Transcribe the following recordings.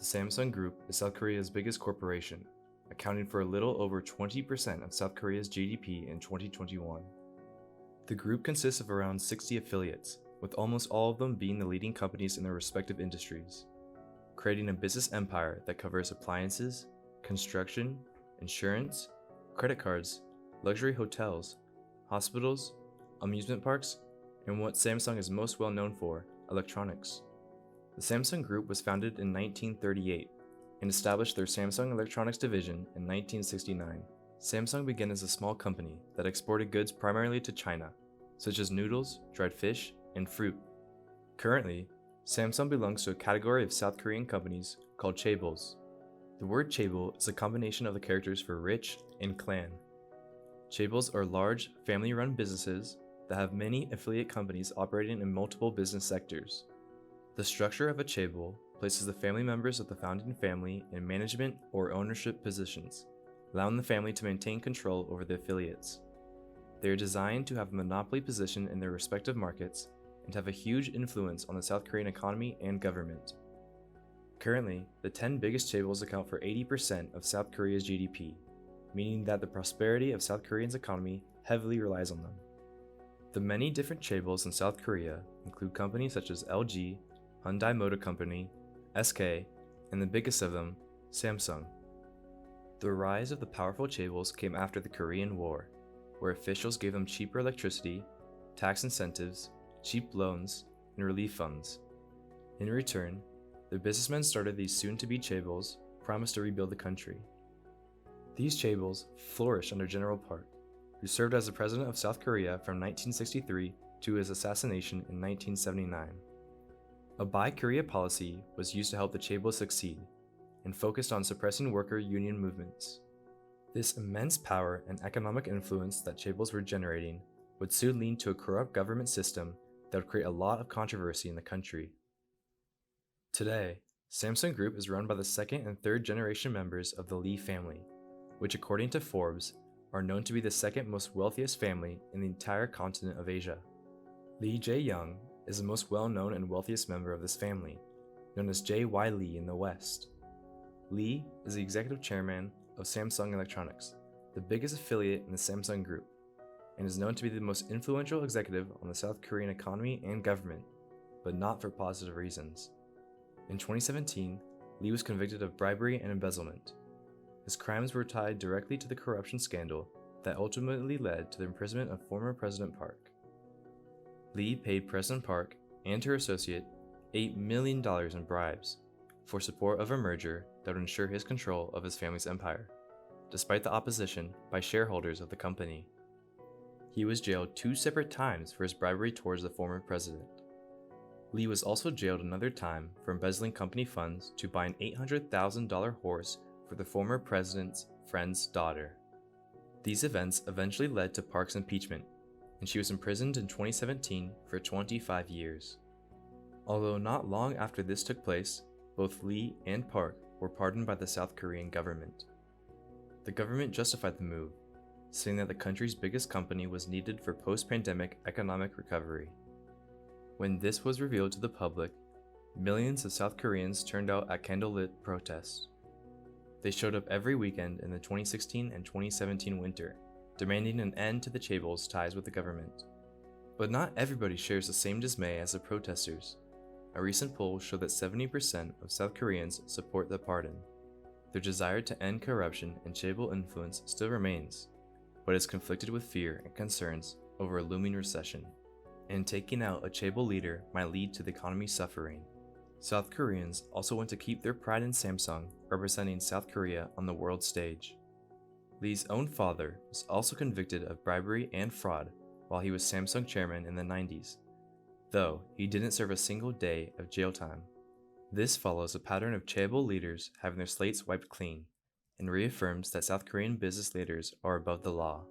The Samsung Group is South Korea's biggest corporation, accounting for a little over 20% of South Korea's GDP in 2021. The group consists of around 60 affiliates, with almost all of them being the leading companies in their respective industries, creating a business empire that covers appliances, construction, insurance, credit cards, luxury hotels, hospitals, amusement parks, and what Samsung is most well known for, electronics. The Samsung Group was founded in 1938 and established their Samsung Electronics division in 1969. Samsung began as a small company that exported goods primarily to China, such as noodles, dried fish, and fruit. Currently, Samsung belongs to a category of South Korean companies called Chaebols. The word Chaebol is a combination of the characters for rich and clan. Chaebols are large, family-run businesses that have many affiliate companies operating in multiple business sectors. The structure of a Chaebol places the family members of the founding family in management or ownership positions, allowing the family to maintain control over the affiliates. They are designed to have a monopoly position in their respective markets and have a huge influence on the South Korean economy and government. Currently, the 10 biggest Chaebols account for 80% of South Korea's GDP, meaning that the prosperity of South Korea's economy heavily relies on them. The many different Chaebols in South Korea include companies such as LG, Hyundai Motor Company, SK, and the biggest of them, Samsung. The rise of the powerful Chaebols came after the Korean War, where officials gave them cheaper electricity, tax incentives, cheap loans, and relief funds. In return, the businessmen started these soon-to-be Chaebols, promised to rebuild the country. These Chaebols flourished under General Park, who served as the president of South Korea from 1963 to his assassination in 1979. A Buy Korea policy was used to help the Chaebols succeed, and focused on suppressing worker union movements. This immense power and economic influence that Chaebols were generating would soon lead to a corrupt government system that would create a lot of controversy in the country. Today, Samsung Group is run by the second and third generation members of the Lee family, which according to Forbes, are known to be the second most wealthiest family in the entire continent of Asia. Lee Jae-young is the most well-known and wealthiest member of this family, known as J.Y. Lee in the West. Lee is the executive chairman of Samsung Electronics, the biggest affiliate in the Samsung Group, and is known to be the most influential executive on the South Korean economy and government, but not for positive reasons. In 2017, Lee was convicted of bribery and embezzlement. His crimes were tied directly to the corruption scandal that ultimately led to the imprisonment of former President Park. Lee paid President Park and her associate $8 million in bribes for support of a merger that would ensure his control of his family's empire, despite the opposition by shareholders of the company. He was jailed 2 separate times for his bribery towards the former president. Lee was also jailed another time for embezzling company funds to buy an $800,000 horse for the former president's friend's daughter. These events eventually led to Park's impeachment, and she was imprisoned in 2017 for 25 years. Although not long after this took place, both Lee and Park were pardoned by the South Korean government. The government justified the move, saying that the country's biggest company was needed for post-pandemic economic recovery. When this was revealed to the public, millions of South Koreans turned out at candlelit protests. They showed up every weekend in the 2016 and 2017 winter, demanding an end to the Chaebols' ties with the government. But not everybody shares the same dismay as the protesters. A recent poll showed that 70% of South Koreans support the pardon. Their desire to end corruption and Chaebol influence still remains, but is conflicted with fear and concerns over a looming recession. And taking out a Chaebol leader might lead to the economy suffering. South Koreans also want to keep their pride in Samsung representing South Korea on the world stage. Lee's own father was also convicted of bribery and fraud while he was Samsung chairman in the 90s, though he didn't serve a single day of jail time. This follows a pattern of Chaebol leaders having their slates wiped clean, and reaffirms that South Korean business leaders are above the law.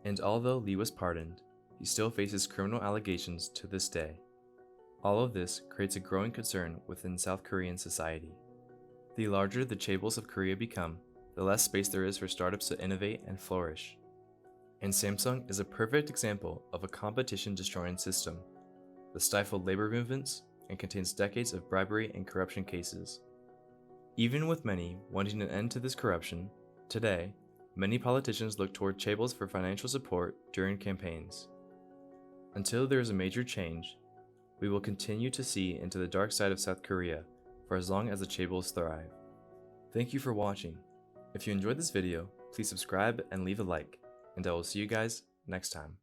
And although Lee was pardoned, he still faces criminal allegations to this day. All of this creates a growing concern within South Korean society. The larger the Chaebols of Korea become, the less space there is for startups to innovate and flourish. And Samsung is a perfect example of a competition-destroying system that stifled labor movements and contains decades of bribery and corruption cases. Even with many wanting an end to this corruption, today, many politicians look toward Chaebols for financial support during campaigns. Until there is a major change, we will continue to see into the dark side of South Korea for as long as the Chaebols thrive. Thank you for watching. If you enjoyed this video, please subscribe and leave a like, and I will see you guys next time.